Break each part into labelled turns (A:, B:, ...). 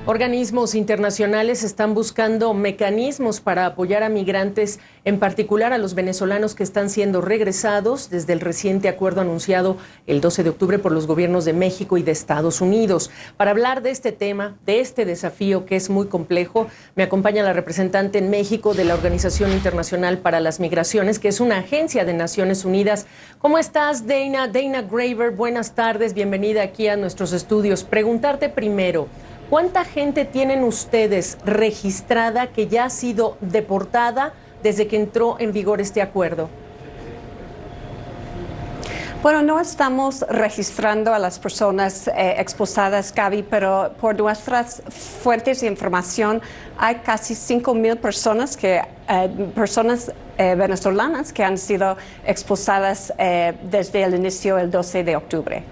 A: Organismos internacionales están buscando mecanismos para apoyar a migrantes, en particular a los venezolanos que están siendo regresados desde el reciente acuerdo anunciado el 12 de octubre por los gobiernos de México y de Estados Unidos. Para hablar de este tema, de este desafío que es muy complejo, me acompaña la representante en México de la Organización Internacional para las Migraciones, que es una agencia de Naciones Unidas. ¿Cómo estás, Dana? Dana Graver, buenas tardes, bienvenida aquí a nuestros estudios. Preguntarte primero, ¿cuánta gente tienen ustedes registrada que ya ha sido deportada desde que entró en vigor este acuerdo?
B: Bueno, no estamos registrando a las personas expulsadas, Gaby, pero por nuestras fuentes de información hay casi 5,000 personas venezolanas que han sido expulsadas desde el inicio del 12 de octubre.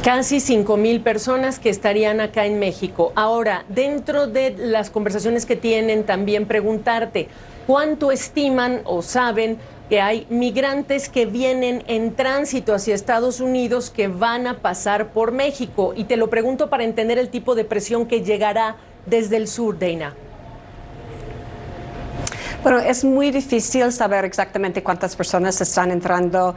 A: Casi 5,000 personas que estarían acá en México. Ahora, dentro de las conversaciones que tienen, también preguntarte, ¿cuánto estiman o saben que hay migrantes que vienen en tránsito hacia Estados Unidos que van a pasar por México? Y te lo pregunto para entender el tipo de presión que llegará desde el sur, Dana.
B: Bueno, es muy difícil saber exactamente cuántas personas están entrando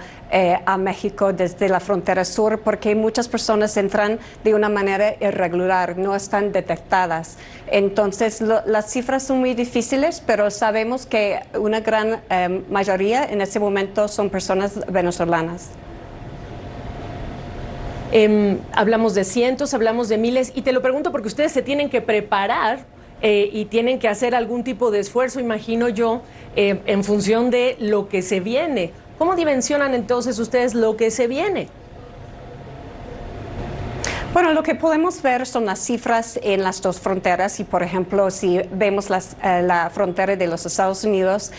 B: a México desde la frontera sur, porque muchas personas entran de una manera irregular, no están detectadas. Entonces, las cifras son muy difíciles, pero sabemos que una gran mayoría en este momento son personas venezolanas.
A: Hablamos de cientos, hablamos de miles, y te lo pregunto porque ustedes se tienen que preparar y tienen que hacer algún tipo de esfuerzo, imagino yo, en función de lo que se viene. ¿Cómo dimensionan entonces ustedes lo que se viene?
B: Bueno, lo que podemos ver son las cifras en las dos fronteras y, por ejemplo, si vemos la frontera de los Estados Unidos,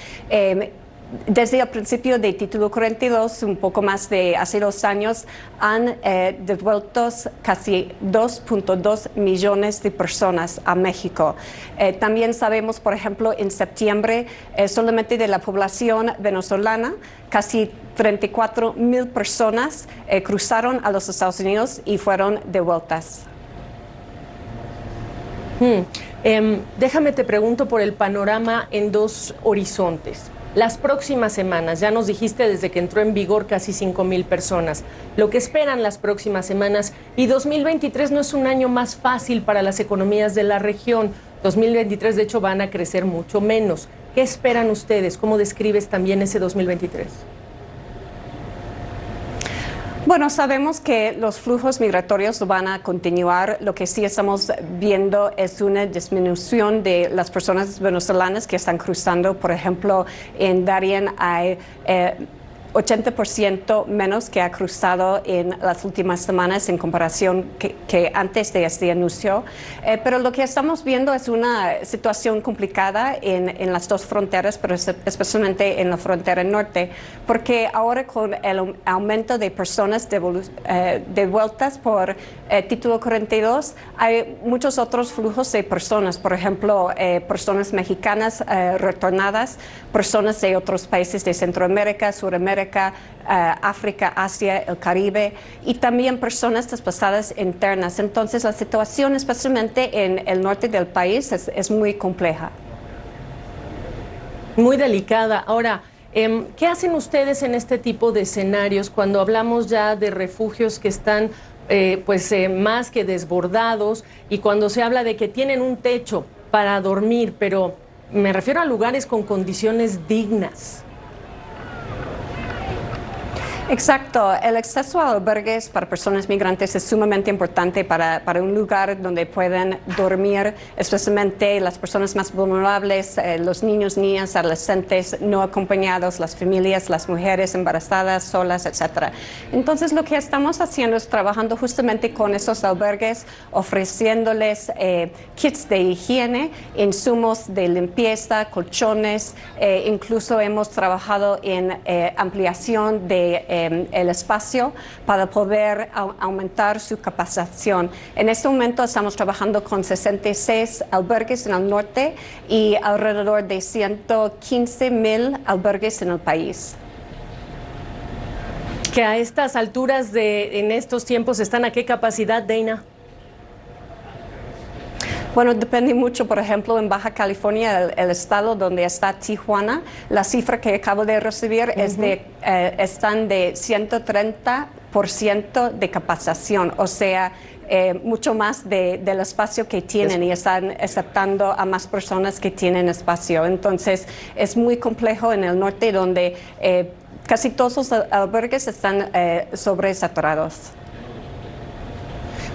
B: desde el principio de Título 42, un poco más de hace 2 años, han devuelto casi 2.2 millones de personas a México. También sabemos, por ejemplo, en septiembre, solamente de la población venezolana, casi 34,000 personas cruzaron a los Estados Unidos y fueron devueltas.
A: Déjame te pregunto por el panorama en 2 horizontes. Las próximas semanas, ya nos dijiste desde que entró en vigor casi 5,000 personas, lo que esperan las próximas semanas, y 2023 no es un año más fácil para las economías de la región. 2023 de hecho van a crecer mucho menos. ¿Qué esperan ustedes? ¿Cómo describes también ese 2023?
B: Bueno, sabemos que los flujos migratorios van a continuar. Lo que sí estamos viendo es una disminución de las personas venezolanas que están cruzando. Por ejemplo, en Darien hay 80% menos que ha cruzado en las últimas semanas en comparación que antes de este anuncio. Pero lo que estamos viendo es una situación complicada en las dos fronteras, pero especialmente en la frontera norte, porque ahora con el aumento de personas devueltas por Título 42, hay muchos otros flujos de personas, por ejemplo, personas mexicanas retornadas, personas de otros países de Centroamérica, Suramérica, África, Asia, el Caribe, y también personas desplazadas internas. Entonces, la situación, especialmente en el norte del país, es muy compleja.
A: Muy delicada. Ahora, ¿qué hacen ustedes en este tipo de escenarios cuando hablamos ya de refugios que están más que desbordados, y cuando se habla de que tienen un techo para dormir, pero me refiero a lugares con condiciones dignas?
B: Exacto. El acceso a albergues para personas migrantes es sumamente importante para un lugar donde pueden dormir, especialmente las personas más vulnerables, los niños, niñas, adolescentes no acompañados, las familias, las mujeres embarazadas, solas, etc. Entonces, lo que estamos haciendo es trabajando justamente con esos albergues, ofreciéndoles kits de higiene, insumos de limpieza, colchones, incluso hemos trabajado en ampliación de el espacio para poder aumentar su capacitación. En este momento estamos trabajando con 66 albergues en el norte y alrededor de 115,000 albergues en el país.
A: Que a estas alturas en estos tiempos están a qué capacidad, Dana?
B: Bueno, depende mucho. Por ejemplo, en Baja California, el estado donde está Tijuana, la cifra que acabo de recibir es están de 130% de capacitación, o sea, mucho más del espacio que tienen y están aceptando a más personas que tienen espacio. Entonces, es muy complejo en el norte donde casi todos los albergues están sobresaturados.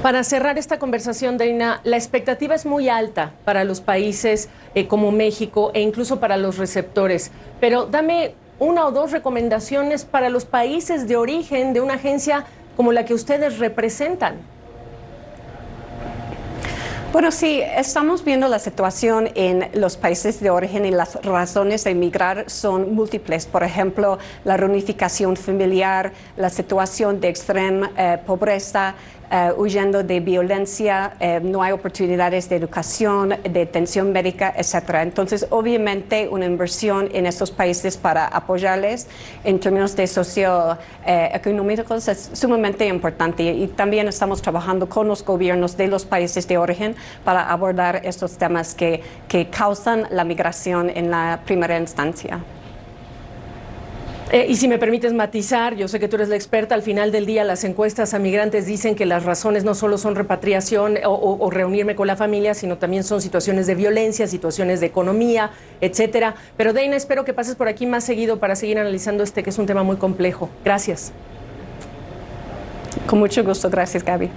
A: Para cerrar esta conversación, Dana, la expectativa es muy alta para los países como México e incluso para los receptores, pero dame una o dos recomendaciones para los países de origen de una agencia como la que ustedes representan.
B: Bueno, sí, estamos viendo la situación en los países de origen y las razones de emigrar son múltiples. Por ejemplo, la reunificación familiar, la situación de extrema pobreza, huyendo de violencia, no hay oportunidades de educación, de atención médica, etc. Entonces, obviamente, una inversión en estos países para apoyarles en términos de socioeconómicos es sumamente importante. Y también estamos trabajando con los gobiernos de los países de origen para abordar estos temas que causan la migración en la primera instancia.
A: Y si me permites matizar, yo sé que tú eres la experta, al final del día las encuestas a migrantes dicen que las razones no solo son repatriación o reunirme con la familia, sino también son situaciones de violencia, situaciones de economía, etcétera. Pero Dana, espero que pases por aquí más seguido para seguir analizando que es un tema muy complejo. Gracias.
B: Con mucho gusto, gracias, Gaby.